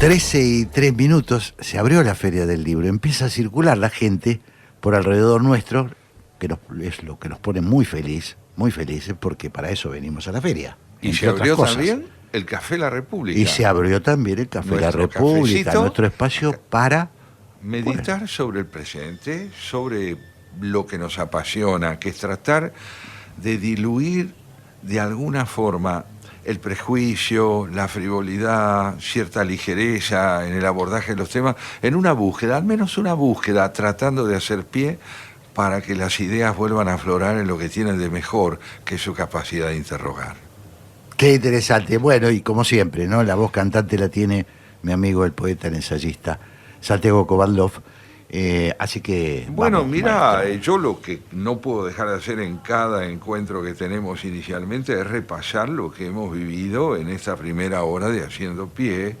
13:03, se abrió la Feria del Libro, empieza a circular la gente por alrededor nuestro, es lo que nos pone muy felices, porque para eso venimos a la feria. Y se abrió también el Café La República. Y se abrió también el Café La República, nuestro espacio para meditar sobre el presente, sobre lo que nos apasiona, que es tratar de diluir de alguna forma el prejuicio, la frivolidad, cierta ligereza en el abordaje de los temas, en una búsqueda, al menos una búsqueda, tratando de hacer pie para que las ideas vuelvan a aflorar en lo que tienen de mejor, que es su capacidad de interrogar. Qué interesante. Bueno, y como siempre, ¿no? La voz cantante la tiene mi amigo, el poeta, el ensayista, Santiago Kovaldov. Así que... Bueno, vamos, mira, yo lo que no puedo dejar de hacer en cada encuentro que tenemos inicialmente es repasar lo que hemos vivido en esta primera hora de Haciendo Pie,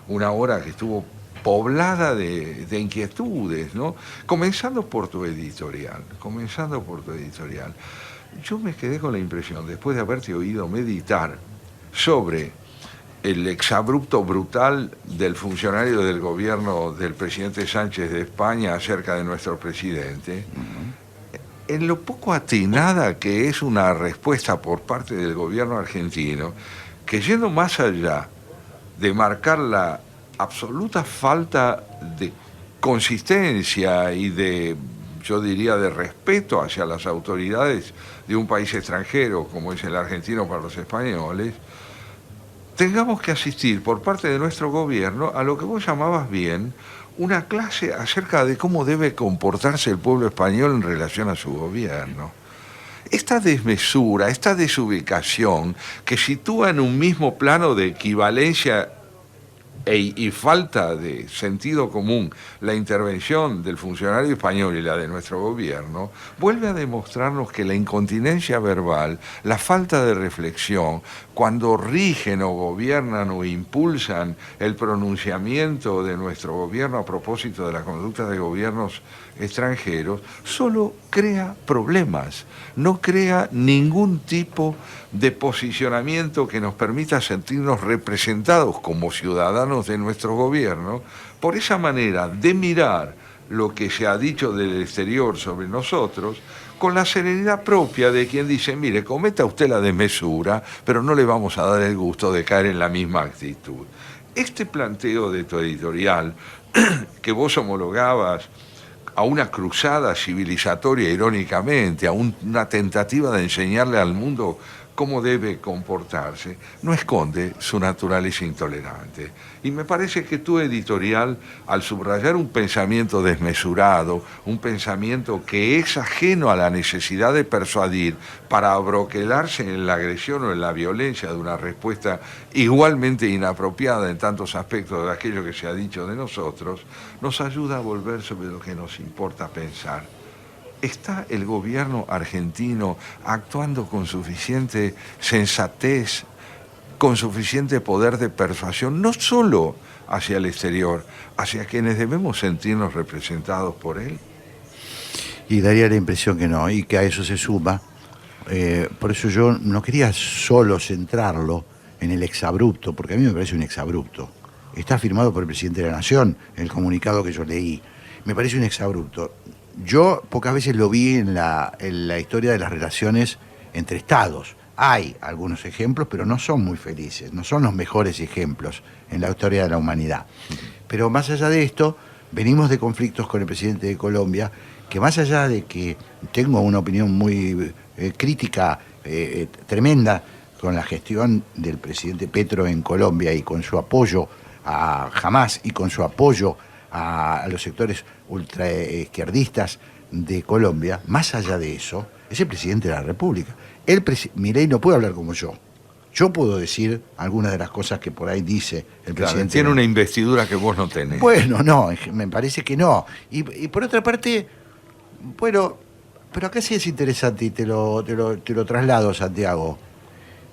una hora que estuvo poblada de inquietudes, ¿no? Comenzando por tu editorial. Yo me quedé con la impresión, después de haberte oído meditar sobre el exabrupto brutal del funcionario del gobierno del presidente Sánchez de España acerca de nuestro presidente, en lo poco atinada que es una respuesta por parte del gobierno argentino, que yendo más allá de marcar la absoluta falta de consistencia y de, yo diría, de respeto hacia las autoridades de un país extranjero como es el argentino para los españoles, tengamos que asistir por parte de nuestro gobierno a lo que vos llamabas bien una clase acerca de cómo debe comportarse el pueblo español en relación a su gobierno. Esta desmesura, esta desubicación que sitúa en un mismo plano de equivalencia y falta de sentido común la intervención del funcionario español y la de nuestro gobierno, vuelve a demostrarnos que la incontinencia verbal, la falta de reflexión, cuando rigen o gobiernan o impulsan el pronunciamiento de nuestro gobierno a propósito de la conducta de gobiernos extranjeros, solo crea problemas, no crea ningún tipo de posicionamiento que nos permita sentirnos representados como ciudadanos de nuestro gobierno por esa manera de mirar lo que se ha dicho del exterior sobre nosotros con la serenidad propia de quien dice, mire, cometa usted la desmesura, pero no le vamos a dar el gusto de caer en la misma actitud. Este planteo de tu editorial, que vos homologabas a una cruzada civilizatoria, irónicamente, a una tentativa de enseñarle al mundo cómo debe comportarse, no esconde su naturaleza intolerante. Y me parece que tu editorial, al subrayar un pensamiento desmesurado, un pensamiento que es ajeno a la necesidad de persuadir para abroquelarse en la agresión o en la violencia de una respuesta igualmente inapropiada en tantos aspectos de aquello que se ha dicho de nosotros, nos ayuda a volver sobre lo que nos importa pensar. ¿Está el gobierno argentino actuando con suficiente sensatez, con suficiente poder de persuasión, no solo hacia el exterior, hacia quienes debemos sentirnos representados por él? Y daría la impresión que no, y que a eso se suma. Por eso yo no quería solo centrarlo en el exabrupto, porque a mí me parece un exabrupto. Está firmado por el presidente de la Nación, en el comunicado que yo leí. Me parece un exabrupto. Yo pocas veces lo vi en la historia de las relaciones entre estados. Hay algunos ejemplos, pero no son muy felices, no son los mejores ejemplos en la historia de la humanidad. Pero más allá de esto, venimos de conflictos con el presidente de Colombia, que más allá de que tengo una opinión muy crítica, tremenda, con la gestión del presidente Petro en Colombia y con su apoyo a Hamas y con su apoyo a los sectores ultraizquierdistas de Colombia, más allá de eso, es el presidente de la República. Milei no puede hablar como yo. Yo puedo decir algunas de las cosas que por ahí dice el presidente. Tiene una investidura que vos no tenés. Bueno, no, me parece que no. Y por otra parte, bueno, pero acá sí es interesante y te lo traslado, Santiago.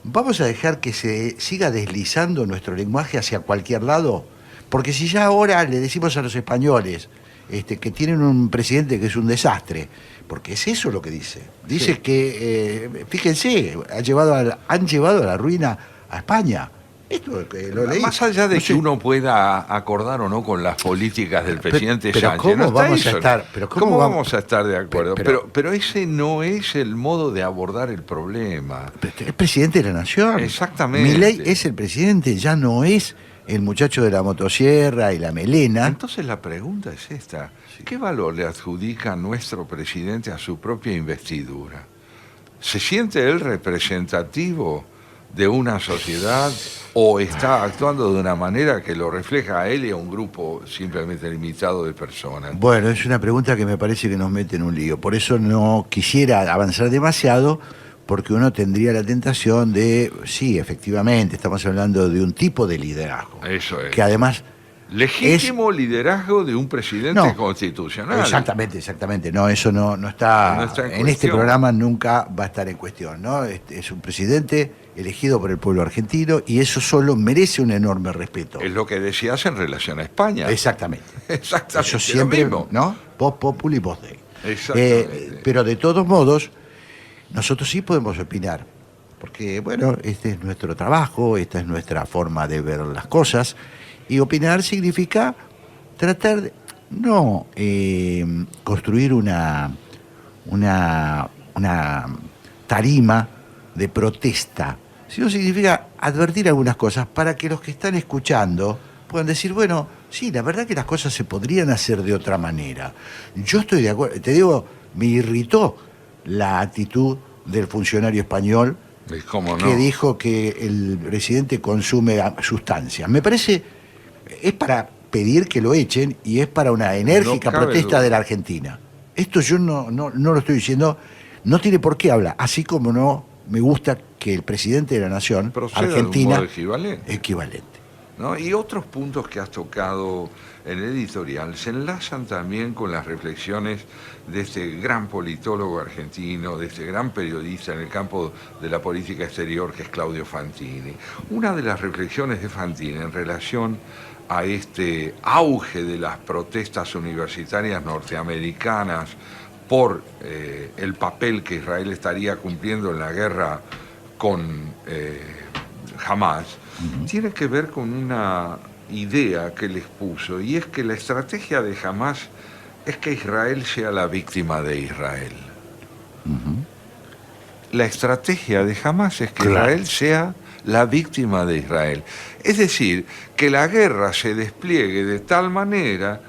¿Vamos a dejar que se siga deslizando nuestro lenguaje hacia cualquier lado? Porque si ya ahora le decimos a los españoles que tienen un presidente que es un desastre, porque es eso lo que dice. Dice sí, que, fíjense, han llevado a la ruina a España. Esto que lo leí. Más allá de No que sé. uno pueda acordar o no con las políticas del presidente Pero Sánchez, ¿cómo no está vamos a eso. estar- pero ¿Cómo cómo vamos a estar de acuerdo? pero- Pero ese no es el modo de abordar el problema. Es presidente de la nación. Exactamente. Milei es el presidente, ya no es el muchacho de la motosierra y la melena. Entonces la pregunta es esta: ¿qué valor le adjudica nuestro presidente a su propia investidura? ¿Se siente él representativo de una sociedad o está actuando de una manera que lo refleja a él y a un grupo simplemente limitado de personas? Bueno, es una pregunta que me parece que nos mete en un lío. Por eso no quisiera avanzar demasiado, porque uno tendría la tentación de, sí, efectivamente, estamos hablando de un tipo de liderazgo. Eso es. Que además... Legítimo liderazgo de un presidente No, constitucional. Exactamente. No, eso no está, No está en en este cuestión. programa nunca va a estar en cuestión, ¿no? Es un presidente elegido por el pueblo argentino y eso solo merece un enorme respeto. Es lo que decías en relación a España. Exactamente. Exactamente. Eso lo siempre, mismo. ¿no? Post populi, post dei. Exactamente. Pero de todos modos, nosotros sí podemos opinar, porque, bueno, este es nuestro trabajo, esta es nuestra forma de ver las cosas, y opinar significa tratar de no construir una tarima de protesta, sino significa advertir algunas cosas para que los que están escuchando puedan decir, bueno, sí, la verdad que las cosas se podrían hacer de otra manera. Yo estoy de acuerdo, te digo, me irritó la actitud del funcionario español ¿Y cómo no? que dijo que el presidente consume sustancias. Me parece, es para pedir que lo echen y es para una enérgica No cabe protesta duda. de la Argentina. Esto yo no lo estoy diciendo, no tiene por qué hablar, así como no me gusta que el presidente de la nación, Proceda de un Argentina, modo equivalente. equivalente. ¿No? Y otros puntos que has tocado en el editorial se enlazan también con las reflexiones de este gran politólogo argentino, de este gran periodista en el campo de la política exterior que es Claudio Fantini. Una de las reflexiones de Fantini en relación a este auge de las protestas universitarias norteamericanas por el papel que Israel estaría cumpliendo en la guerra con Hamas, tiene que ver con una idea que él expuso, y es que la estrategia de Hamas es que Israel sea la víctima de Israel. La estrategia de Hamas es que Claro. Israel sea la víctima de Israel. Es decir, que la guerra se despliegue de tal manera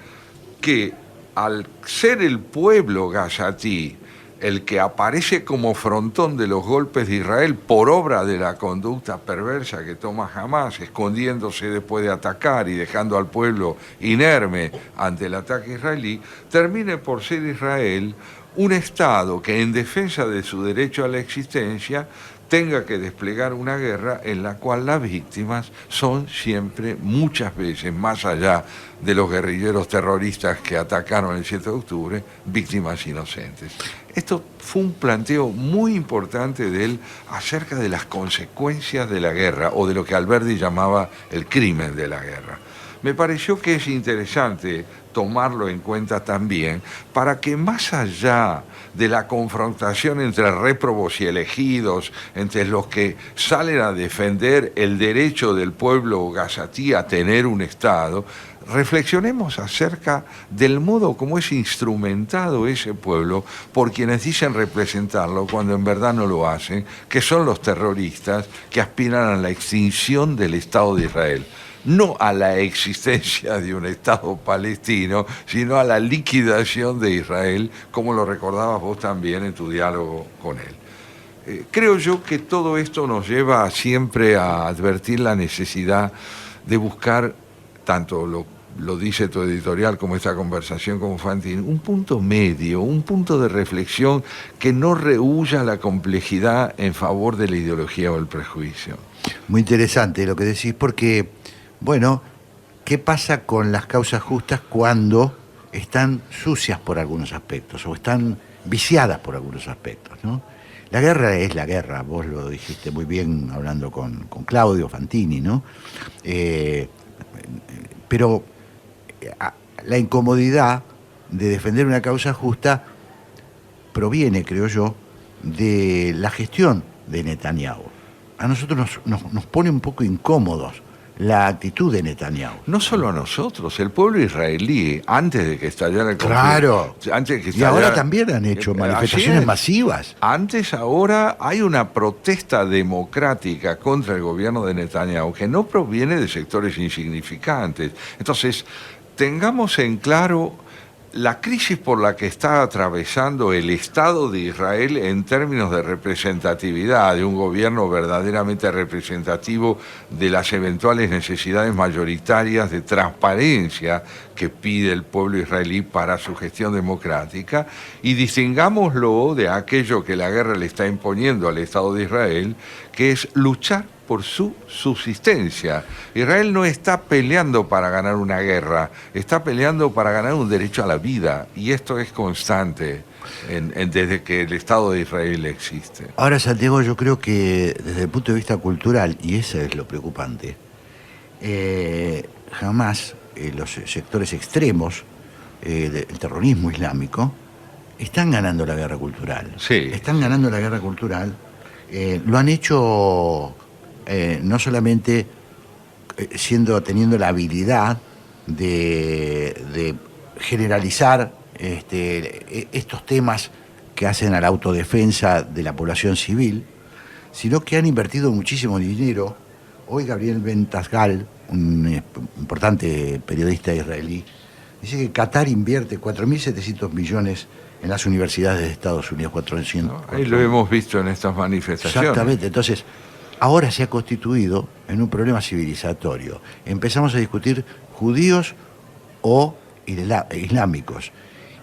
que al ser el pueblo gazatí el que aparece como frontón de los golpes de Israel por obra de la conducta perversa que toma Hamas, escondiéndose después de atacar y dejando al pueblo inerme ante el ataque israelí, termine por ser Israel un Estado que en defensa de su derecho a la existencia tenga que desplegar una guerra en la cual las víctimas son siempre, muchas veces, más allá de los guerrilleros terroristas que atacaron el 7 de octubre, víctimas inocentes. Esto fue un planteo muy importante de él acerca de las consecuencias de la guerra, o de lo que Alberti llamaba el crimen de la guerra. Me pareció que es interesante tomarlo en cuenta también para que, más allá de la confrontación entre réprobos y elegidos, entre los que salen a defender el derecho del pueblo gazatí a tener un Estado, reflexionemos acerca del modo como es instrumentado ese pueblo por quienes dicen representarlo cuando en verdad no lo hacen, que son los terroristas que aspiran a la extinción del Estado de Israel. No a la existencia de un Estado palestino, sino a la liquidación de Israel, como lo recordabas vos también en tu diálogo con él. Creo yo que todo esto nos lleva siempre a advertir la necesidad de buscar, tanto lo dice tu editorial como esta conversación con Fantini, un punto medio, un punto de reflexión que no rehúya la complejidad en favor de la ideología o el prejuicio. Muy interesante lo que decís, porque, bueno, ¿qué pasa con las causas justas cuando están sucias por algunos aspectos o están viciadas por algunos aspectos, ¿no? La guerra es la guerra, vos lo dijiste muy bien hablando con Claudio Fantini, ¿no? Pero la incomodidad de defender una causa justa proviene, creo yo, de la gestión de Netanyahu. a nosotros nos pone un poco incómodos la actitud de Netanyahu. No solo a nosotros, el pueblo israelí, antes de que estallara el conflicto. Claro. Antes de que Y estallara, ahora también han hecho así manifestaciones es. masivas. Antes, ahora hay una protesta democrática contra el gobierno de Netanyahu que no proviene de sectores insignificantes. Entonces, tengamos en claro la crisis por la que está atravesando el Estado de Israel en términos de representatividad, de un gobierno verdaderamente representativo de las eventuales necesidades mayoritarias de transparencia que pide el pueblo israelí para su gestión democrática, y distingámoslo de aquello que la guerra le está imponiendo al Estado de Israel, que es luchar por su subsistencia. Israel no está peleando para ganar una guerra, está peleando para ganar un derecho a la vida, y esto es constante desde que el Estado de Israel existe. Ahora, Santiago, yo creo que desde el punto de vista cultural, y eso es lo preocupante, jamás los sectores extremos del terrorismo islámico están ganando la guerra cultural. Sí. Están ganando la guerra cultural. Lo han hecho no solamente teniendo la habilidad de generalizar estos temas que hacen a la autodefensa de la población civil, sino que han invertido muchísimo dinero. Hoy Gabriel Ben Tasgal, un importante periodista israelí, dice que Qatar invierte 4.700 millones en las universidades de Estados Unidos, 400. Ahí lo hemos visto en estas manifestaciones. Exactamente. Entonces, ahora se ha constituido en un problema civilizatorio. Empezamos a discutir judíos o islámicos.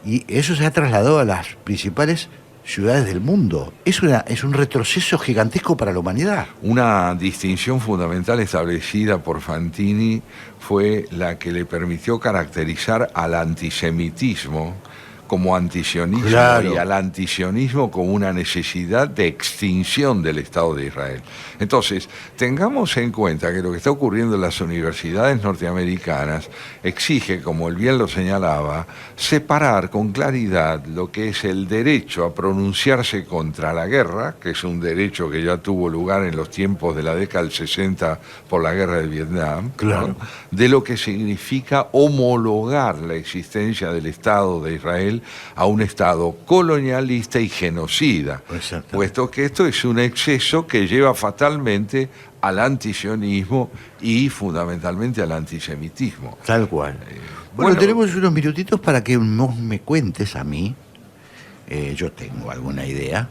Y eso se ha trasladado a las principales ciudades del mundo. Es un retroceso gigantesco para la humanidad. Una distinción fundamental establecida por Fantini fue la que le permitió caracterizar al antisemitismo como antisionismo, claro, y al antisionismo como una necesidad de extinción del Estado de Israel. Entonces, tengamos en cuenta que lo que está ocurriendo en las universidades norteamericanas exige, como él bien lo señalaba, separar con claridad lo que es el derecho a pronunciarse contra la guerra, que es un derecho que ya tuvo lugar en los tiempos de la década del 60 por la guerra de Vietnam, claro, ¿no?, de lo que significa homologar la existencia del Estado de Israel a un Estado colonialista y genocida, puesto que esto es un exceso que lleva fatalmente al antisionismo y fundamentalmente al antisemitismo. Tal cual. Bueno, tenemos unos minutitos para que me cuentes a mí. Yo tengo alguna idea,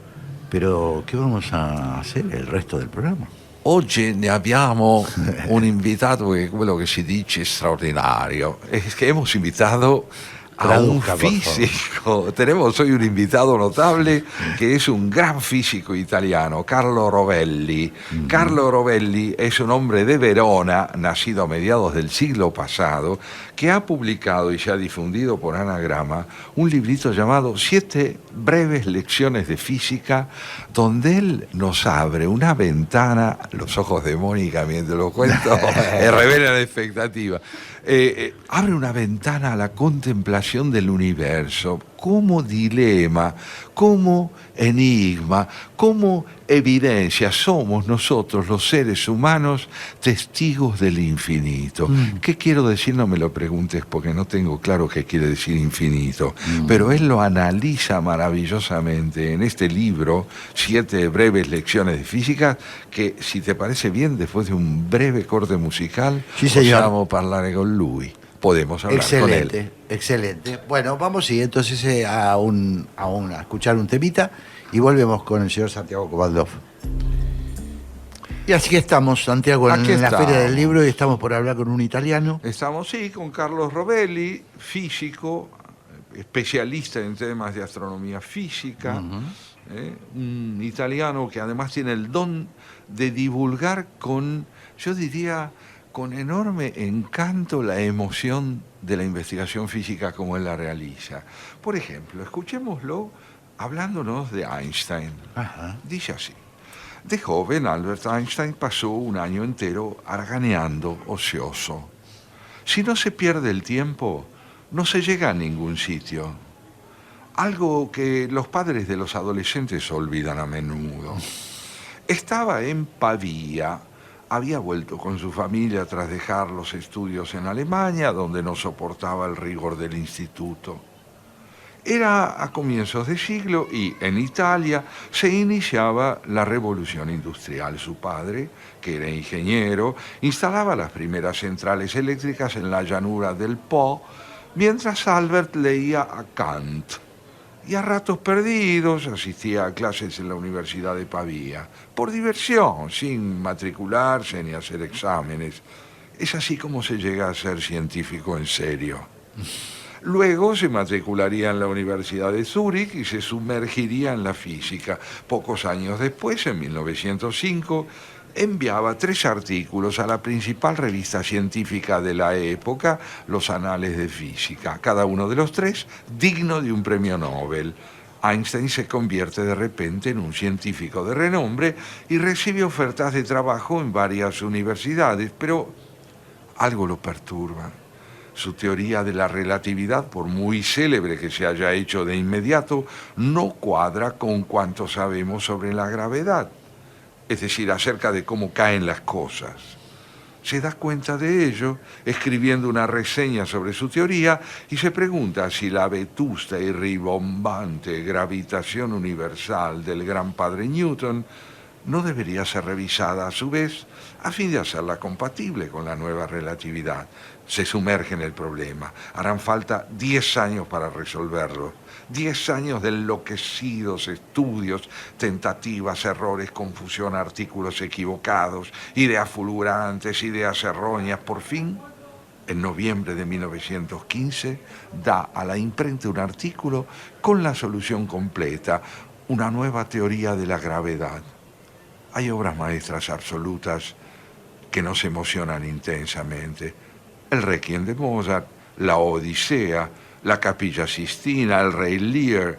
pero ¿qué vamos a hacer el resto del programa? Oggi ne abbiamo un invitato che è quello che si dice straordinario. Es que hemos invitado a un físico. Tenemos hoy un invitado notable que es un gran físico italiano, Carlo Rovelli. Carlo Rovelli es un hombre de Verona, nacido a mediados del siglo pasado, que ha publicado y se ha difundido por Anagrama un librito llamado 7 breves lecciones de física, donde él nos abre una ventana, los ojos de Mónica mientras lo cuento, revelan expectativa. Abre una ventana a la contemplación del universo como dilema, como enigma, como evidencia. Somos nosotros, los seres humanos, testigos del infinito. ¿Qué quiero decir? No me lo preguntes porque no tengo claro qué quiere decir infinito. Pero él lo analiza maravillosamente en este libro, 7 breves lecciones de física, que, si te parece bien, después de un breve corte musical, possiamo parlare con lui. Podemos hablar con él. Excelente. Bueno, vamos entonces a escuchar un temita y volvemos con el señor Santiago Kovaldov. Y así estamos, Santiago, en la Feria del Libro, y estamos por hablar con un italiano. Estamos, sí, con Carlos Rovelli, físico, especialista en temas de astronomía física, un italiano que además tiene el don de divulgar con, yo diría, con enorme encanto la emoción de la investigación física como él la realiza. Por ejemplo, escuchémoslo hablándonos de Einstein. Ajá. Dice así: de joven, Albert Einstein pasó un año entero haraganeando, ocioso. Si no se pierde el tiempo, no se llega a ningún sitio. Algo que los padres de los adolescentes olvidan a menudo. Estaba en Pavía, había vuelto con su familia tras dejar los estudios en Alemania, donde no soportaba el rigor del instituto. Era a comienzos de siglo y en Italia se iniciaba la revolución industrial. Su padre, que era ingeniero, instalaba las primeras centrales eléctricas en la llanura del Po, mientras Albert leía a Kant. Y a ratos perdidos asistía a clases en la Universidad de Pavía, por diversión, sin matricularse ni hacer exámenes. Es así como se llega a ser científico en serio. Luego se matricularía en la Universidad de Zúrich y se sumergiría en la física. Pocos años después, en 1905, enviaba 3 artículos a la principal revista científica de la época, Los Anales de Física. Cada uno de los 3 digno de un premio Nobel. Einstein se convierte de repente en un científico de renombre y recibe ofertas de trabajo en varias universidades, pero algo lo perturba. Su teoría de la relatividad, por muy célebre que se haya hecho de inmediato, no cuadra con cuanto sabemos sobre la gravedad, es decir, acerca de cómo caen las cosas. Se da cuenta de ello escribiendo una reseña sobre su teoría y se pregunta si la vetusta y ribombante gravitación universal del gran padre Newton no debería ser revisada a su vez a fin de hacerla compatible con la nueva relatividad. Se sumerge en el problema. Harán falta 10 años para resolverlo. 10 años de enloquecidos estudios, tentativas, errores, confusión, artículos equivocados, ideas fulgurantes, ideas erróneas. Por fin, en noviembre de 1915, da a la imprenta un artículo con la solución completa, una nueva teoría de la gravedad. Hay obras maestras absolutas que nos emocionan intensamente. El Requiem de Mozart, la Odisea, la Capilla Sistina, el Rey Lear.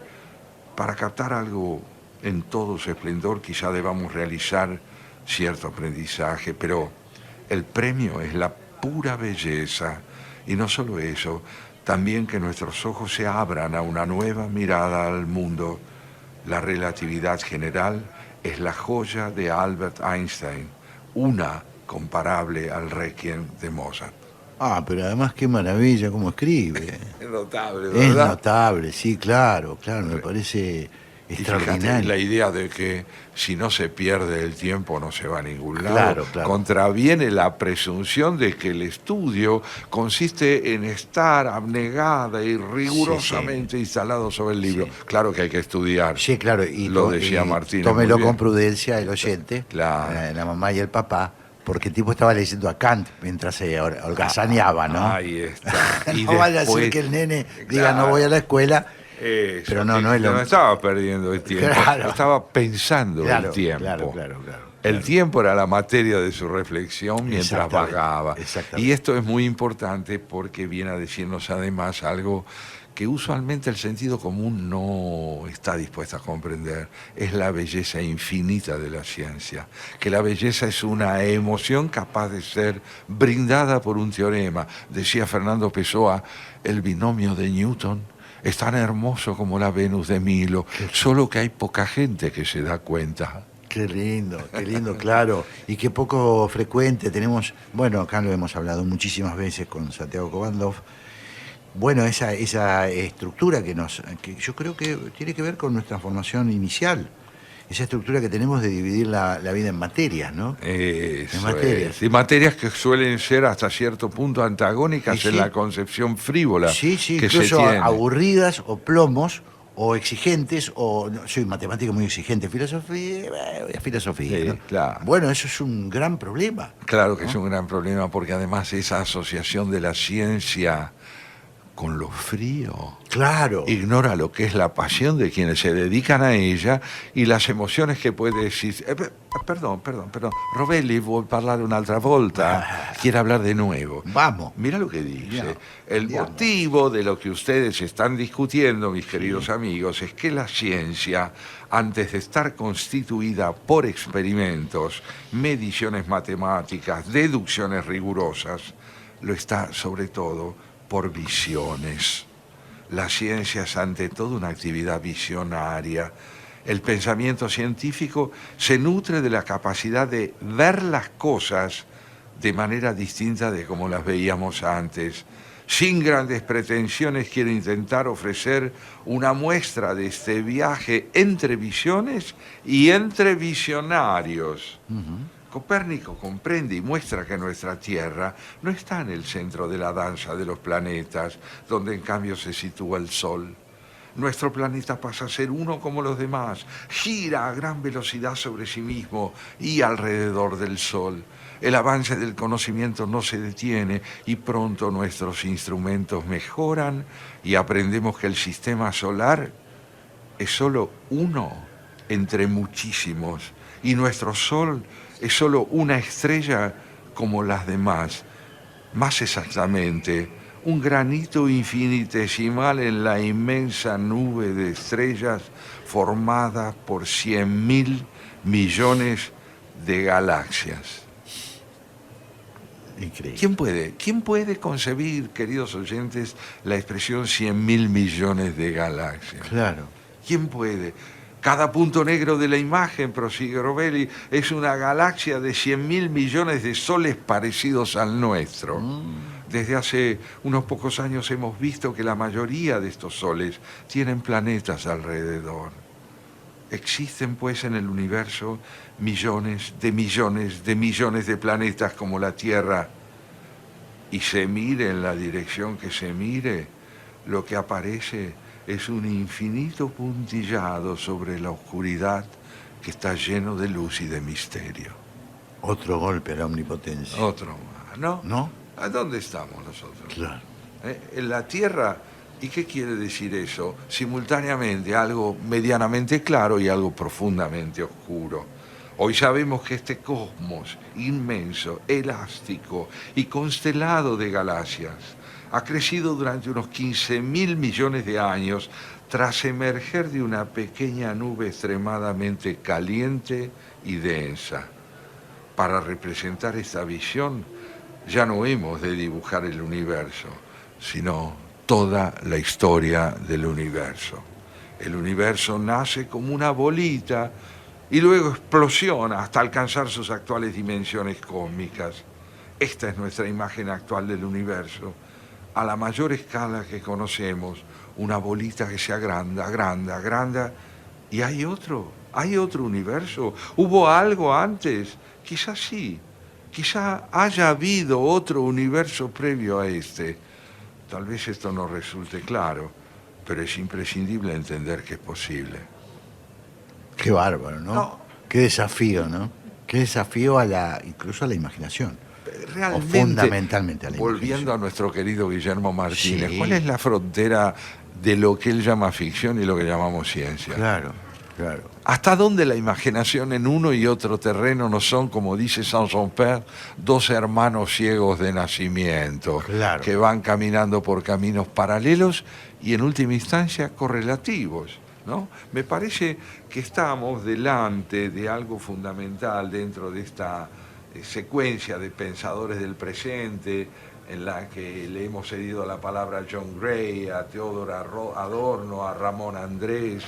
Para captar algo en todo su esplendor quizá debamos realizar cierto aprendizaje, pero el premio es la pura belleza. Y no solo eso, también que nuestros ojos se abran a una nueva mirada al mundo. La relatividad general es la joya de Albert Einstein, una comparable al Requiem de Mozart. Ah, pero además qué maravilla cómo escribe. Es notable, Es ¿verdad? notable, sí, claro, me parece Y fíjate, extraordinario. la idea de que si no se pierde el tiempo no se va a ningún lado. Claro, claro. Contraviene la presunción de que el estudio consiste en estar abnegada y rigurosamente instalado sobre el libro. Sí. Claro que hay que estudiar. Sí, claro, y lo decía Martínez. Tómelo muy bien. con prudencia el oyente, Claro. la mamá y el papá, porque el tipo estaba leyendo a Kant mientras se holgazaneaba, ¿no? Ahí está. Y no vaya a después- ser que el nene diga Claro. no voy a la escuela. Eso, Pero no, que no es lo- no estaba perdiendo el tiempo, Claro. estaba pensando Claro, el tiempo. claro. El tiempo era la materia de su reflexión mientras Exactamente, vagaba. exactamente. Y esto es muy importante porque viene a decirnos además algo que usualmente el sentido común no está dispuesto a comprender. Es la belleza infinita de la ciencia. Que la belleza es una emoción capaz de ser brindada por un teorema. Decía Fernando Pessoa, el binomio de Newton es tan hermoso como la Venus de Milo, solo que hay poca gente que se da cuenta. Qué lindo, claro. Y qué poco frecuente tenemos, bueno, acá lo hemos hablado muchísimas veces con Santiago Kovandov. Bueno, esa estructura que yo creo que tiene que ver con nuestra formación inicial. Esa estructura que tenemos de dividir la vida en materias, ¿no? Eso En materias. es. Y materias que suelen ser hasta cierto punto antagónicas Sí, en sí. la concepción frívola Sí, que se incluso tiene. aburridas o plomos o exigentes, o no, soy matemático muy exigente, filosofía, filosofía. Sí, ¿no? claro. Bueno, eso es un gran problema. Claro que es un gran problema porque además esa asociación de la ciencia con lo frío Claro. ignora lo que es la pasión de quienes se dedican a ella y las emociones que puede existir. Perdón. Rovelli vuol parlare un'altra volta. Quiere hablar de nuevo. Vamos. Mira lo que dice. Andiamo. El Andiamo. motivo de lo que ustedes están discutiendo, mis queridos amigos, es que la ciencia, antes de estar constituida por experimentos, mediciones matemáticas, deducciones rigurosas, lo está sobre todo por visiones. La ciencia es ante todo una actividad visionaria El pensamiento científico se nutre de la capacidad de ver las cosas de manera distinta de como las veíamos antes. Sin grandes pretensiones quiero intentar ofrecer una muestra de este viaje entre visiones y entre visionarios. Copérnico comprende y muestra que nuestra Tierra no está en el centro de la danza de los planetas, donde en cambio se sitúa el Sol. Nuestro planeta pasa a ser uno como los demás, gira a gran velocidad sobre sí mismo y alrededor del Sol. El avance del conocimiento no se detiene y pronto nuestros instrumentos mejoran y aprendemos que el sistema solar es solo uno entre muchísimos y nuestro Sol es solo una estrella como las demás. Más exactamente, un granito infinitesimal en la inmensa nube de estrellas formada por 100.000 millones de galaxias. Increíble. ¿Quién puede concebir, queridos oyentes, la expresión 100.000 millones de galaxias? Claro. ¿Quién puede? Cada punto negro de la imagen, prosigue Rovelli, es una galaxia de 100.000 millones de soles parecidos al nuestro. Desde hace unos pocos años hemos visto que la mayoría de estos soles tienen planetas alrededor. Existen pues en el universo millones de millones de millones de planetas como la Tierra. Y se mire en la dirección que se mire, lo que aparece es un infinito puntillado sobre la oscuridad que está lleno de luz y de misterio. Otro golpe a la omnipotencia. Otro más, ¿no? ¿No? ¿A dónde estamos nosotros? Claro. En la Tierra. ¿Y qué quiere decir eso? Simultáneamente algo medianamente claro y algo profundamente oscuro. Hoy sabemos que este cosmos inmenso, elástico y constelado de galaxias ha crecido durante unos 15.000 millones de años tras emerger de una pequeña nube extremadamente caliente y densa. Para representar esta visión ya no hemos de dibujar el universo, sino toda la historia del universo. El universo nace como una bolita y luego explosiona hasta alcanzar sus actuales dimensiones cósmicas. Esta es nuestra imagen actual del universo. A la mayor escala que conocemos, una bolita que se agranda, agranda, agranda, y hay otro universo. ¿Hubo algo antes? Quizás sí, quizá haya habido otro universo previo a este. Tal vez esto no resulte claro, pero es imprescindible entender que es posible. Qué bárbaro, ¿no? Qué desafío, ¿no? Qué desafío incluso a la imaginación. Realmente, o fundamentalmente a la volviendo imaginación. a nuestro querido Guillermo Martínez, Sí. ¿cuál es la frontera de lo que él llama ficción y lo que llamamos ciencia? Claro, claro. ¿Hasta dónde la imaginación en uno y otro terreno no son, como dice Saint-Exupéry, dos hermanos ciegos de nacimiento, Claro. que van caminando por caminos paralelos y en última instancia correlativos, ¿no? Me parece que estamos delante de algo fundamental dentro de esta secuencia de pensadores del presente, en la que le hemos cedido la palabra a John Gray, a Theodor Adorno, a Ramón Andrés,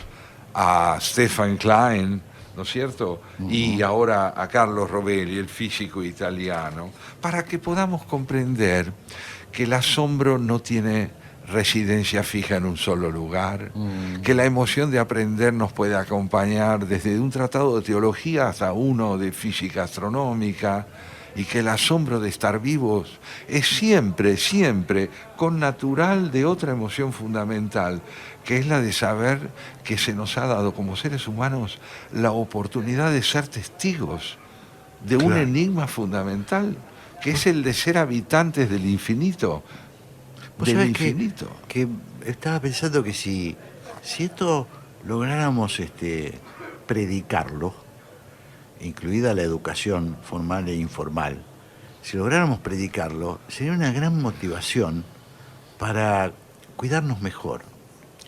a Stefan Klein, ¿no es cierto? Y ahora a Carlos Rovelli, el físico italiano, para que podamos comprender que el asombro no tiene residencia fija en un solo lugar, que la emoción de aprender nos puede acompañar desde un tratado de teología hasta uno de física astronómica, y que el asombro de estar vivos es siempre, siempre connatural de otra emoción fundamental, que es la de saber que se nos ha dado como seres humanos la oportunidad de ser testigos de un Claro. enigma fundamental, que es el de ser habitantes del infinito. ¿Vos Del sabés infinito. que estaba pensando que si esto lográramos predicarlo, incluida la educación formal e informal, si lográramos predicarlo, sería una gran motivación para cuidarnos mejor,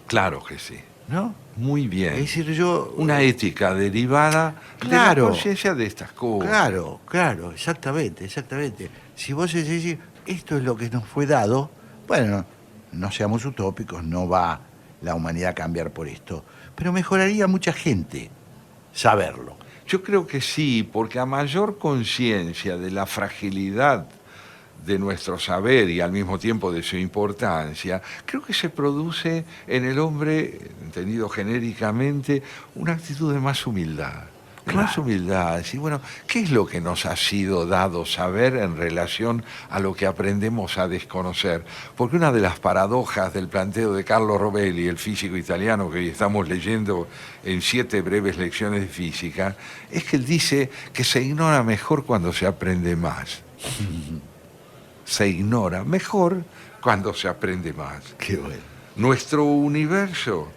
Claro que sí. ¿no? Muy bien. Es decir, yo... Una ética derivada de Claro. la conciencia de estas cosas. Claro, exactamente. Si vos decís, esto es lo que nos fue dado, bueno, no seamos utópicos, no va la humanidad a cambiar por esto. pero mejoraría a mucha gente saberlo. Yo creo que sí, porque a mayor conciencia de la fragilidad de nuestro saber y al mismo tiempo de su importancia, creo que se produce en el hombre, entendido genéricamente, una actitud de más humildad. Claro. Más humildad, decir, bueno, ¿qué es lo que nos ha sido dado saber en relación a lo que aprendemos a desconocer? Porque una de las paradojas del planteo de Carlo Rovelli, el físico italiano que hoy estamos leyendo en 7 breves lecciones de física, es que él dice que se ignora mejor cuando se aprende más. Se ignora mejor cuando se aprende más. Qué bueno. Nuestro universo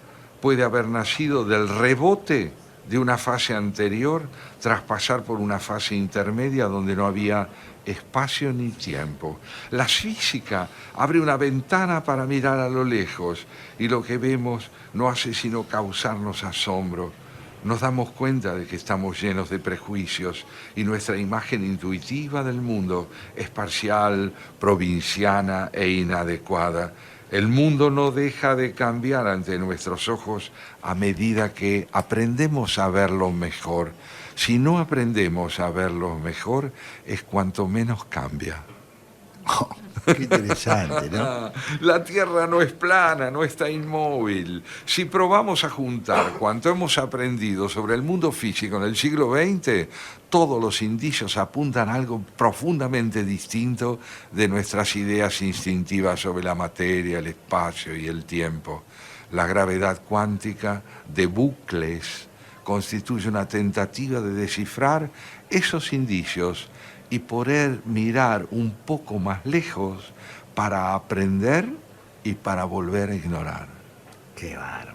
puede haber nacido del rebote de una fase anterior tras pasar por una fase intermedia donde no había espacio ni tiempo. La física abre una ventana para mirar a lo lejos y lo que vemos no hace sino causarnos asombro. Nos damos cuenta de que estamos llenos de prejuicios y nuestra imagen intuitiva del mundo es parcial, provinciana e inadecuada. El mundo no deja de cambiar ante nuestros ojos a medida que aprendemos a verlo mejor. Si no aprendemos a verlo mejor, es cuanto menos cambia. Qué interesante, ¿no? La Tierra no es plana, no está inmóvil. Si probamos a juntar cuanto hemos aprendido sobre el mundo físico en el siglo XX, todos los indicios apuntan a algo profundamente distinto de nuestras ideas instintivas sobre la materia, el espacio y el tiempo. La gravedad cuántica de bucles constituye una tentativa de descifrar esos indicios y poder mirar un poco más lejos para aprender y para volver a ignorar. Qué bárbaro,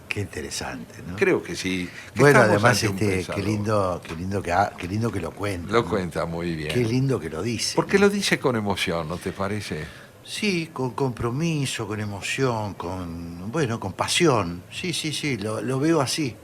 qué interesante, ¿no? Creo que sí. Que Bueno, estamos además, ante un qué pensador. qué lindo que lo cuenta. Lo ¿no? cuenta muy bien. Qué lindo que lo dice. Porque ¿no? lo dice con emoción, ¿no te parece? Sí, con compromiso, con emoción, con pasión. Sí, lo veo así.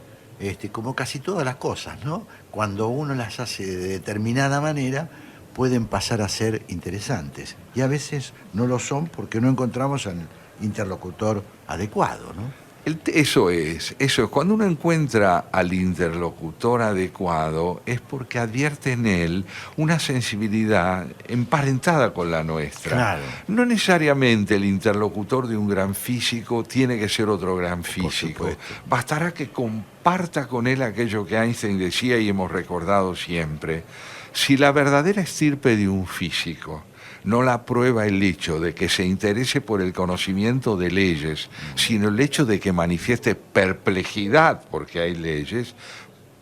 Como casi todas las cosas, ¿no? Cuando uno las hace de determinada manera, pueden pasar a ser interesantes. Y a veces no lo son porque no encontramos al interlocutor adecuado, ¿no? Eso es. Cuando uno encuentra al interlocutor adecuado es porque advierte en él una sensibilidad emparentada con la nuestra. Claro. No necesariamente el interlocutor de un gran físico tiene que ser otro gran físico. supuesto. Bastará que comparta con él aquello que Einstein decía y hemos recordado siempre. Si la verdadera estirpe de un físico no la prueba el hecho de que se interese por el conocimiento de leyes, sino el hecho de que manifieste perplejidad porque hay leyes,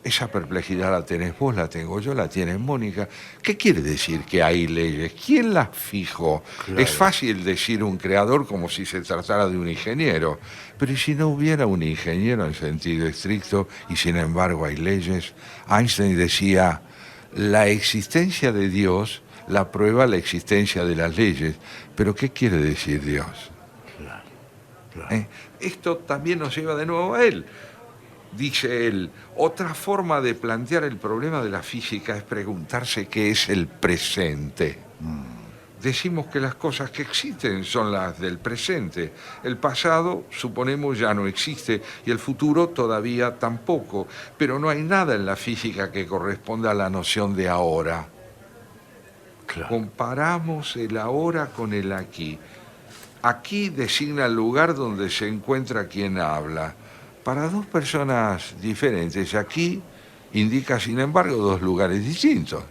esa perplejidad la tenés vos, la tengo yo, la tiene Mónica. ¿Qué quiere decir que hay leyes? ¿Quién las fijó? Claro. Es fácil decir un creador como si se tratara de un ingeniero, pero ¿y si no hubiera un ingeniero en sentido estricto y sin embargo hay leyes? Einstein decía, la existencia de Dios la prueba la existencia de las leyes. Pero ¿qué quiere decir Dios? Claro. Esto también nos lleva de nuevo a él. Dice él, otra forma de plantear el problema de la física es preguntarse qué es el presente. Decimos que las cosas que existen son las del presente. El pasado, suponemos, ya no existe y el futuro todavía tampoco. Pero no hay nada en la física que corresponda a la noción de ahora. Claro. Comparamos el ahora con el aquí. Aquí designa el lugar donde se encuentra quien habla. Para dos personas diferentes, aquí indica, sin embargo, dos lugares distintos.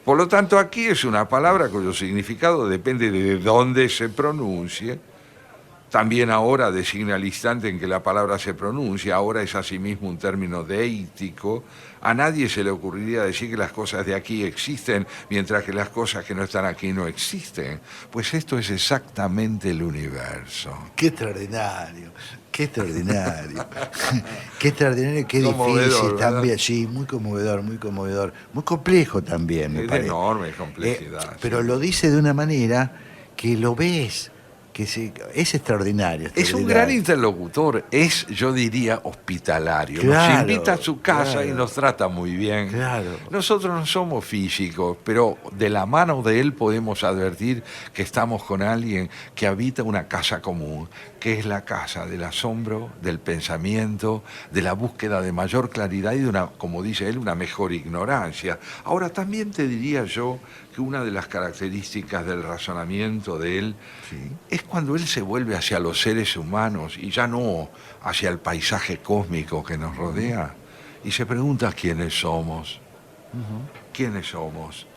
Por lo tanto, aquí es una palabra cuyo significado depende de dónde se pronuncie. También ahora designa el instante en que la palabra se pronuncia. Ahora es asimismo un término deítico. A nadie se le ocurriría decir que las cosas de aquí existen, mientras que las cosas que no están aquí no existen. Pues esto es exactamente el universo. Qué extraordinario, qué extraordinario. Qué extraordinario, qué Conmovedor, difícil ¿verdad? también. Sí, muy conmovedor, muy conmovedor. Muy complejo también, me Es de parece. enorme complejidad. Pero sí. lo dice de una manera que lo ves es extraordinario. Es un gran interlocutor, es, yo diría, hospitalario. Claro, nos invita a su casa claro. y nos trata muy bien. Claro. Nosotros no somos físicos, pero de la mano de él podemos advertir que estamos con alguien que habita una casa común, que es la casa del asombro, del pensamiento, de la búsqueda de mayor claridad y de una, como dice él, una mejor ignorancia. Ahora, también te diría yo que una de las características del razonamiento de él es cuando él se vuelve hacia los seres humanos y ya no hacia el paisaje cósmico que nos rodea y se pregunta quiénes somos. ¿Quiénes somos?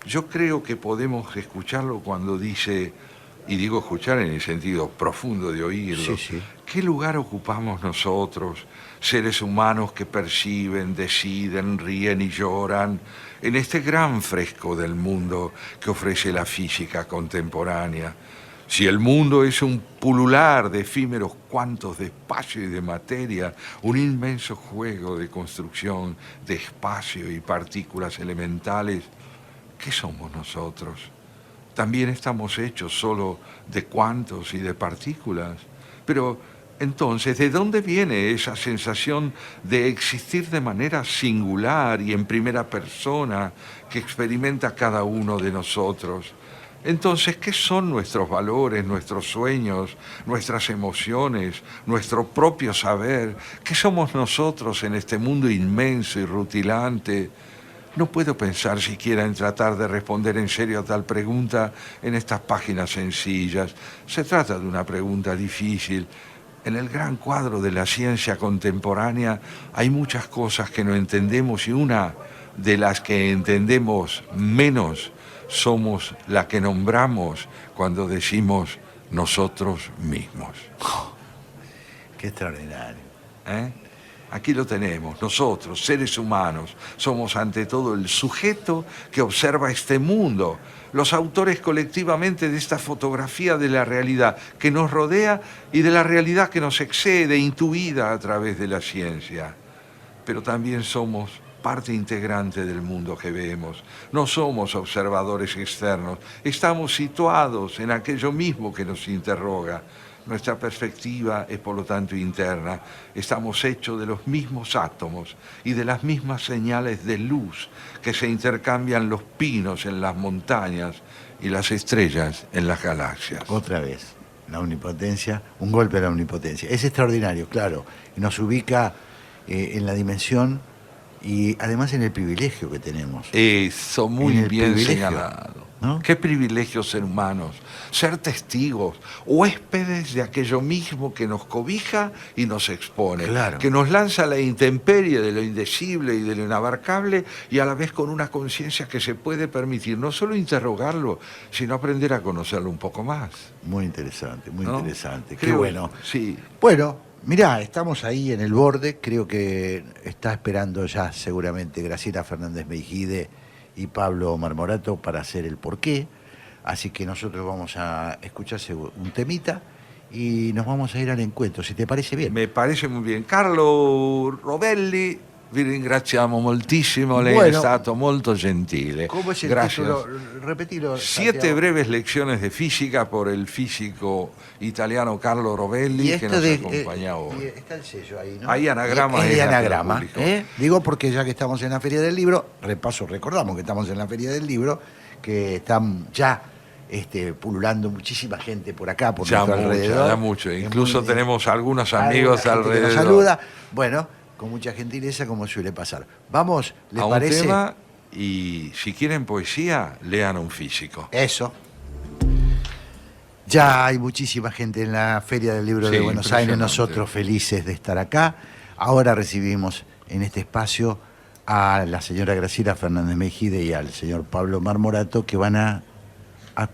Yo creo que podemos escucharlo cuando dice, y digo escuchar en el sentido profundo de oírlo, ¿qué lugar ocupamos nosotros, seres humanos que perciben, deciden, ríen y lloran, en este gran fresco del mundo que ofrece la física contemporánea? Si el mundo es un pulular de efímeros cuantos de espacio y de materia, un inmenso juego de construcción de espacio y partículas elementales, ¿qué somos nosotros? También estamos hechos solo de cuantos y de partículas. Pero entonces, ¿de dónde viene esa sensación de existir de manera singular y en primera persona que experimenta cada uno de nosotros? Entonces, ¿qué son nuestros valores, nuestros sueños, nuestras emociones, nuestro propio saber? ¿Qué somos nosotros en este mundo inmenso y rutilante? No puedo pensar siquiera en tratar de responder en serio a tal pregunta en estas páginas sencillas. Se trata de una pregunta difícil. En el gran cuadro de la ciencia contemporánea hay muchas cosas que no entendemos y una de las que entendemos menos somos la que nombramos cuando decimos nosotros mismos. Qué extraordinario. Aquí lo tenemos, nosotros, seres humanos, somos ante todo el sujeto que observa este mundo, los autores colectivamente de esta fotografía de la realidad que nos rodea y de la realidad que nos excede, intuida a través de la ciencia. Pero también somos parte integrante del mundo que vemos. No somos observadores externos, estamos situados en aquello mismo que nos interroga. Nuestra perspectiva es por lo tanto interna. Estamos hechos de los mismos átomos y de las mismas señales de luz que se intercambian los pinos en las montañas y las estrellas en las galaxias. Otra vez, la omnipotencia, un golpe a la omnipotencia. Es extraordinario, claro. Nos ubica en la dimensión y además en el privilegio que tenemos. Eso, muy bien señalado. ¿No? Qué privilegio ser humanos, ser testigos, huéspedes de aquello mismo que nos cobija y nos expone, claro, que nos lanza a la intemperie de lo indecible y de lo inabarcable y a la vez con una conciencia que se puede permitir no solo interrogarlo, sino aprender a conocerlo un poco más. Muy interesante, muy ¿No? interesante. Creo, qué bueno. Sí. Bueno, mirá, estamos ahí en el borde, creo que está esperando ya seguramente Graciela Fernández Meijide y Pablo Marmorato para hacer el porqué, así que nosotros vamos a escuchar un temita y nos vamos a ir al encuentro, si te parece bien. Me parece muy bien. Carlo Rovelli, vi ringraziamo moltissimo, lei Bueno, è stato molto gentile. ¿Cómo es el Gracias. título? Repetilo. 7 Santiago. breves lecciones de física por el físico italiano Carlo Rovelli, Y que esto nos de, acompaña hoy. y está el sello ahí, ¿no? Hay anagrama Es de de Ateo anagrama. Público. Digo porque ya que estamos en la Feria del Libro, recordamos que estamos en la Feria del Libro, que están ya pululando muchísima gente por acá, por Ya nuestro alrededor. ya mucho. Es Incluso muy- tenemos algunos alguna amigos gente que alrededor. nos saluda. Bueno, con mucha gentileza, como suele pasar. Vamos, ¿les A un parece? tema, y si quieren poesía, lean a un físico. Eso. Ya hay muchísima gente en la Feria del Libro de Sí, Buenos Aires, impresionante. nosotros felices de estar acá. Ahora recibimos en este espacio a la señora Graciela Fernández Meijide y al señor Pablo Marmorato, que van a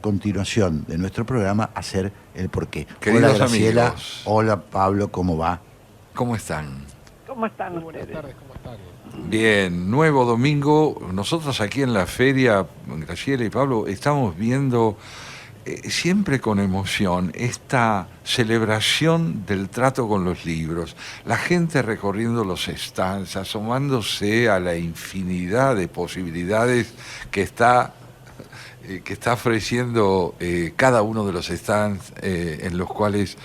continuación de nuestro programa, hacer el porqué. Queridos Hola Graciela, amigos. hola Pablo, ¿cómo va? ¿Cómo están? ¿Cómo están Buenas ustedes? tardes, ¿cómo están? Bien, nuevo domingo. Nosotros aquí en la feria, Graciela y Pablo, estamos viendo siempre con emoción esta celebración del trato con los libros. La gente recorriendo los stands, asomándose a la infinidad de posibilidades que está que está ofreciendo cada uno de los stands en los cuales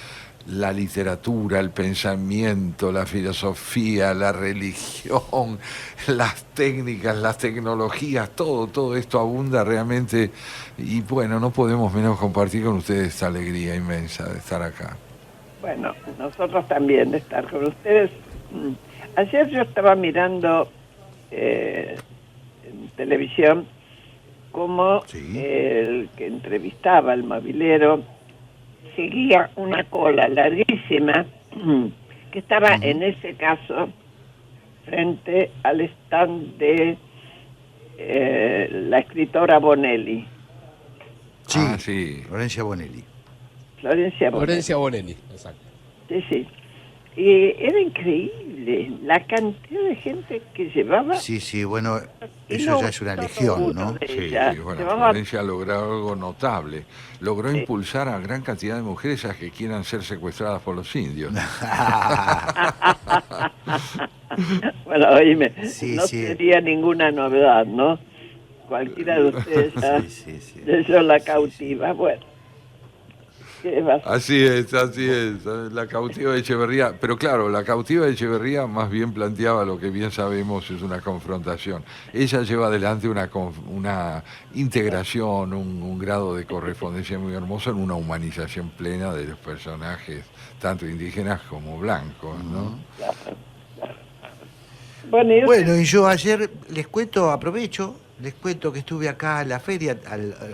la literatura, el pensamiento, la filosofía, la religión, las técnicas, las tecnologías, todo esto abunda realmente. Y bueno, no podemos menos compartir con ustedes esta alegría inmensa de estar acá. Bueno, nosotros también de estar con ustedes. Ayer yo estaba mirando en televisión cómo el que entrevistaba al mobilero seguía una cola larguísima que estaba en ese caso frente al stand de la escritora Bonelli. Sí, Florencia Bonelli. Florencia Bonelli, exacto. Sí. Y era increíble la cantidad de gente que llevaba. Sí, bueno, eso ya es una legión, ¿no? Sí, bueno, Florencia logró algo notable. Logró impulsar a gran cantidad de mujeres a que quieran ser secuestradas por los indios. Bueno, oíme, no sería ninguna novedad, ¿no? Cualquiera de ustedes ya leyó La cautiva, bueno. Así es, la cautiva de Echeverría, pero claro, la cautiva de Echeverría más bien planteaba lo que bien sabemos es una confrontación. Ella lleva adelante una integración, un grado de correspondencia muy hermoso en una humanización plena de los personajes, tanto indígenas como blancos, ¿no? Bueno, y yo ayer les cuento que estuve acá en la feria,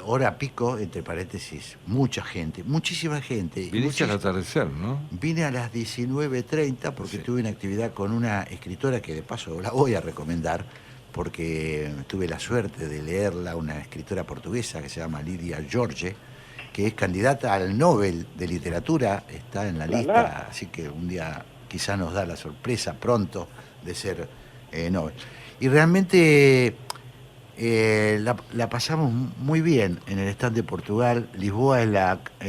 hora pico, entre paréntesis, muchísima gente. Viniste al atardecer, ¿no? Vine a las 19:30 porque tuve una actividad con una escritora que de paso la voy a recomendar, porque tuve la suerte de leerla, una escritora portuguesa que se llama Lidia Jorge, que es candidata al Nobel de Literatura, está en la lista, así que un día quizá nos da la sorpresa pronto de ser Nobel. Y realmente la pasamos muy bien en el stand de Portugal. Lisboa es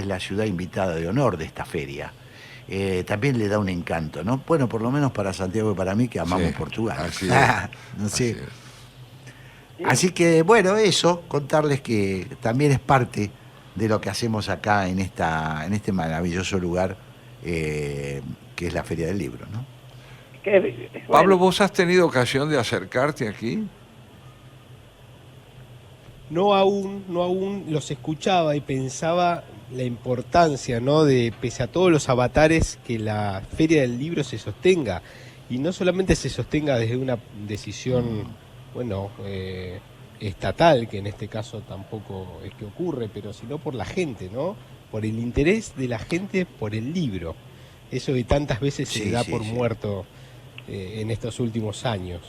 la ciudad invitada de honor de esta feria. También le da un encanto, ¿no? Bueno, por lo menos para Santiago y para mí, que amamos Portugal. Así no sé. Así que, bueno, eso, contarles que también es parte de lo que hacemos acá en este maravilloso lugar que es la Feria del Libro, ¿no? Pablo, ¿vos has tenido ocasión de acercarte aquí? No aún los escuchaba y pensaba la importancia, ¿no?, de, pese a todos los avatares, que la Feria del Libro se sostenga. Y no solamente se sostenga desde una decisión, estatal, que en este caso tampoco es que ocurre, pero sino por la gente, ¿no? Por el interés de la gente por el libro. Eso que tantas veces se da por muerto en estos últimos años.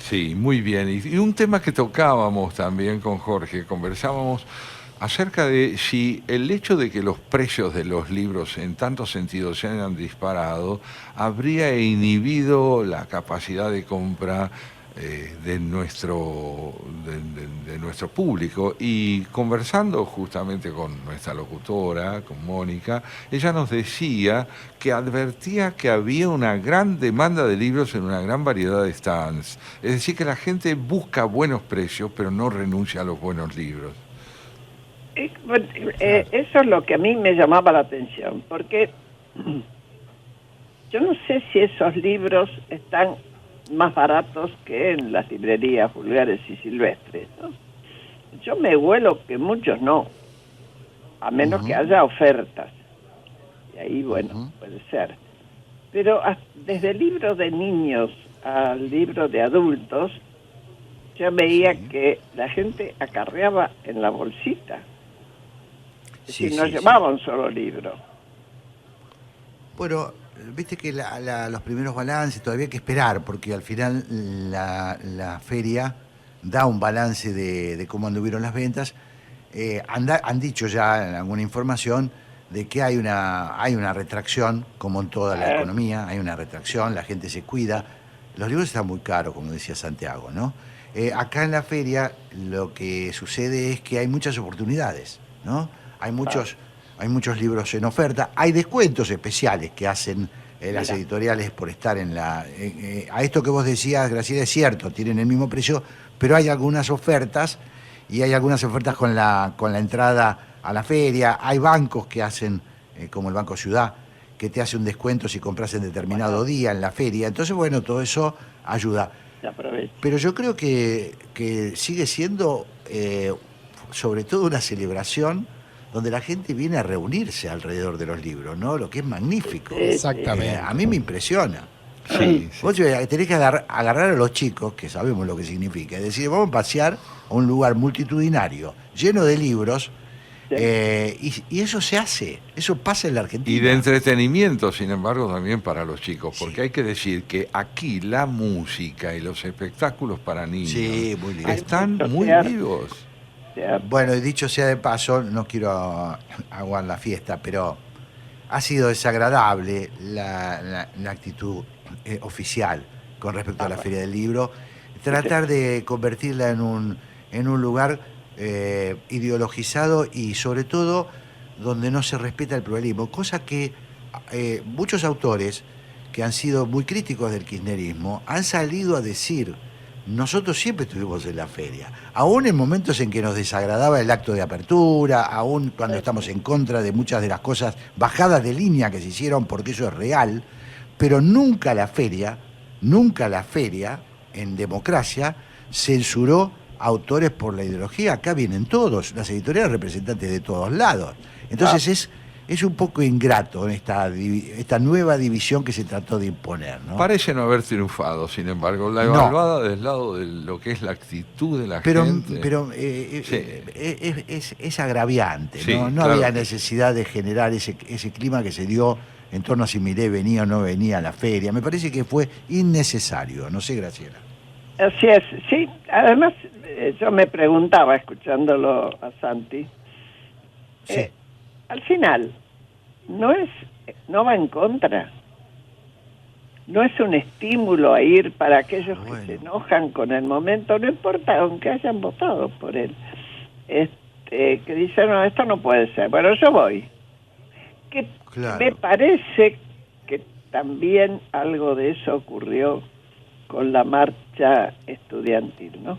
Sí, muy bien. Y un tema que tocábamos también con Jorge, conversábamos acerca de si el hecho de que los precios de los libros en tantos sentidos se hayan disparado habría inhibido la capacidad de compra de nuestro público. Y conversando justamente con nuestra locutora, con Mónica, ella nos decía que advertía que había una gran demanda de libros en una gran variedad de stands. Es decir, que la gente busca buenos precios, pero no renuncia a los buenos libros. Eso es lo que a mí me llamaba la atención, porque yo no sé si esos libros están más baratos que en las librerías vulgares y silvestres, ¿no? Yo me huelo que muchos no, a menos que haya ofertas, y ahí puede ser, pero desde libros de niños al libro de adultos yo veía que la gente acarreaba en la bolsita, no llevaba un solo libro. Bueno, viste que los primeros balances todavía hay que esperar, porque al final la feria da un balance de cómo anduvieron las ventas. Han dicho ya en alguna información de que hay una retracción, como en toda la economía, hay una retracción, la gente se cuida. Los libros están muy caros, como decía Santiago, ¿no? Acá en la feria lo que sucede es que hay muchas oportunidades, ¿no? Hay muchos libros en oferta, hay descuentos especiales que hacen las editoriales por estar en a esto que vos decías, Graciela, es cierto, tienen el mismo precio, pero hay algunas ofertas y hay algunas ofertas con la entrada a la feria. Hay bancos que hacen, como el Banco Ciudad, que te hace un descuento si compras en determinado día en la feria. Entonces, bueno, todo eso ayuda. Se aprovecha. Pero yo creo que sigue siendo sobre todo una celebración donde la gente viene a reunirse alrededor de los libros, ¿no? Lo que es magnífico. Exactamente. A mí me impresiona. Sí, sí. Vos tenés que agarrar a los chicos, que sabemos lo que significa, es decir, vamos a pasear a un lugar multitudinario, lleno de libros, y eso se hace, eso pasa en la Argentina. Y de entretenimiento, sin embargo, también para los chicos, porque hay que decir que aquí la música y los espectáculos para niños Sí, muy lindo. están Hay mucho muy teatro. vivos. Bueno, y dicho sea de paso, no quiero aguar la fiesta, pero ha sido desagradable la actitud oficial con respecto a la Feria del Libro. Tratar de convertirla en un lugar ideologizado y sobre todo donde no se respeta el pluralismo, cosa que muchos autores que han sido muy críticos del kirchnerismo han salido a decir: nosotros siempre estuvimos en la feria, aún en momentos en que nos desagradaba el acto de apertura, aún cuando estamos en contra de muchas de las cosas bajadas de línea que se hicieron, porque eso es real, pero nunca la feria en democracia censuró autores por la ideología. Acá vienen todos, las editoriales representantes de todos lados. Entonces es un poco ingrato esta nueva división que se trató de imponer, ¿no? Parece no haber triunfado, sin embargo, la No. evaluada del lado de lo que es la actitud de la gente. Pero Sí. es agraviante, Sí, ¿no? No claro había que necesidad de generar ese clima que se dio en torno a si Milei venía o no venía a la feria. Me parece que fue innecesario, no sé, Graciela. Así es, sí. Además, yo me preguntaba, escuchándolo a Santi, Sí. al final, no va en contra. No es un estímulo a ir para aquellos Bueno. que se enojan con el momento, no importa, aunque hayan votado por él. Que dicen, no, esto no puede ser. Bueno, yo voy. Que Claro. me parece que también algo de eso ocurrió con la marcha estudiantil, ¿no?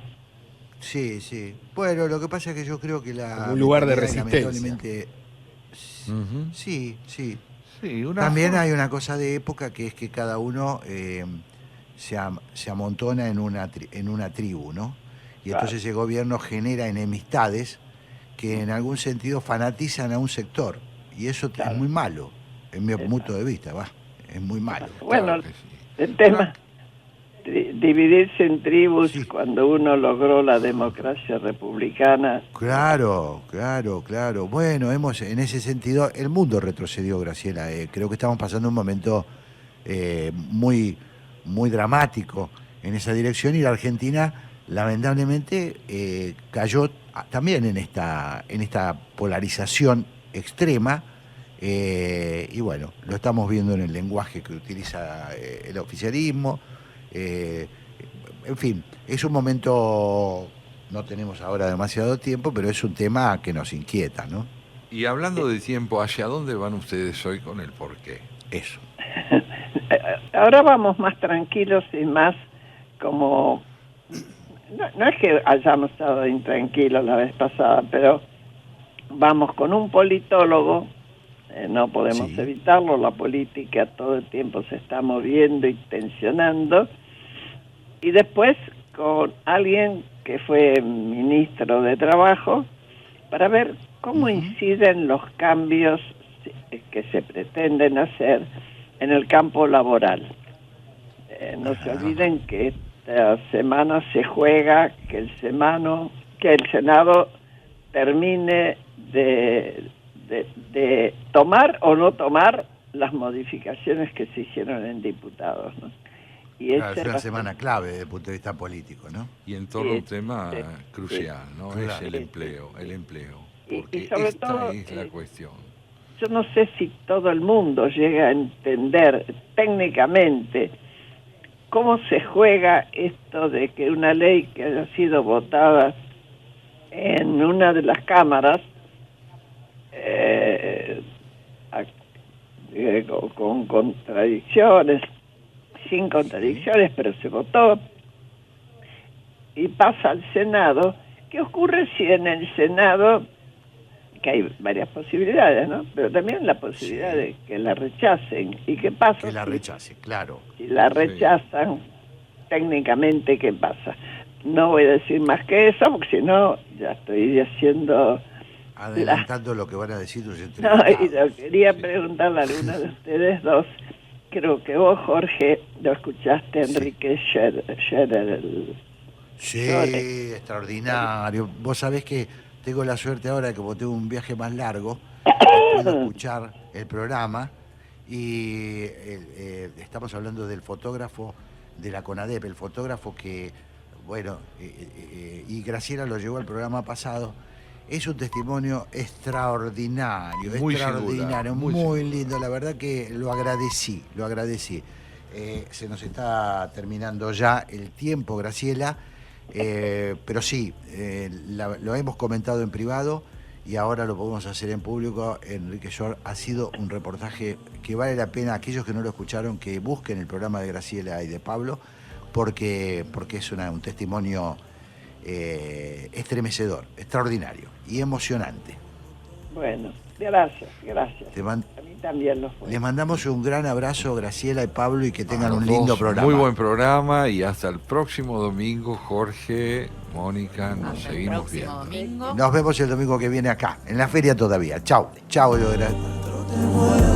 Sí, sí. Bueno, lo que pasa es que yo creo que la... Como un lugar de mentalidad, resistencia. lamentablemente, Ujú. sí. Sí, una También forma- hay una cosa de época, que es que cada uno se amontona en una tribu, ¿no? Y Claro. entonces el gobierno genera enemistades que en algún sentido fanatizan a un sector. Y eso Claro. es muy malo, en mi punto de vista, es muy malo. Bueno, Claro que sí. el tema, dividirse en tribus Sí. cuando uno logró la democracia republicana. Claro. Bueno, en ese sentido, el mundo retrocedió, Graciela. Creo que estamos pasando un momento muy, muy dramático en esa dirección, y la Argentina, lamentablemente, cayó también en esta polarización extrema. Y bueno, lo estamos viendo en el lenguaje que utiliza el oficialismo. En fin, es un momento, no tenemos ahora demasiado tiempo, pero es un tema que nos inquieta, ¿no? Y hablando de tiempo, ¿hacia dónde van ustedes hoy con el porqué? Eso. Ahora vamos más tranquilos y más como... No es que hayamos estado intranquilos la vez pasada, pero vamos con un politólogo, no podemos Sí. evitarlo, la política todo el tiempo se está moviendo y tensionando, y después con alguien que fue ministro de Trabajo, para ver cómo inciden los cambios que se pretenden hacer en el campo laboral. No se olviden que esta semana se juega que el Senado termine de tomar o no tomar las modificaciones que se hicieron en diputados, ¿no? Y Claro, ese es una va a semana clave desde el punto de vista político, ¿no? Y en torno a un Sí, tema sí, crucial, ¿no? Claro. Es el empleo. Y Porque sobre esta todo, es la cuestión. yo no sé si todo el mundo llega a entender técnicamente cómo se juega esto de que una ley que haya sido votada en una de las cámaras con contradicciones, sin contradicciones, pero se votó y pasa al Senado ¿qué ocurre si en el Senado, que hay varias posibilidades, ¿no? Pero también la posibilidad de que la rechacen. ¿Y qué pasa Que la rechace, claro. si la rechazan? Técnicamente, ¿qué pasa? No voy a decir más que eso, porque si no, ya estoy haciendo... Adelantando lo que van a decir tus No, entrevistados. y lo quería preguntarle a alguna de ustedes dos. Creo que vos, Jorge, lo escuchaste, Enrique Scherer. Sí, extraordinario. Vos sabés que tengo la suerte ahora, como tengo un viaje más largo, puedo escuchar el programa y estamos hablando del fotógrafo de la CONADEP, el fotógrafo que, bueno, y Graciela lo llevó al programa pasado. Es un testimonio extraordinario, Muy extraordinario, singular, muy muy singular. lindo. La verdad que lo agradecí, lo agradecí. Se nos está terminando ya el tiempo, Graciela, pero sí, lo hemos comentado en privado y ahora lo podemos hacer en público. Enrique Shore ha sido un reportaje que vale la pena, aquellos que no lo escucharon, que busquen el programa de Graciela y de Pablo, porque es un testimonio estremecedor, extraordinario y emocionante. Bueno, gracias. A mí también lo fue. Les mandamos un gran abrazo, Graciela y Pablo, y que tengan A un los lindo dos, programa. Muy buen programa y hasta el próximo domingo, Jorge, Mónica, nos Hasta el seguimos próximo viendo. domingo. Nos vemos el domingo que viene acá, en la feria todavía. Chao, chao. Te muero.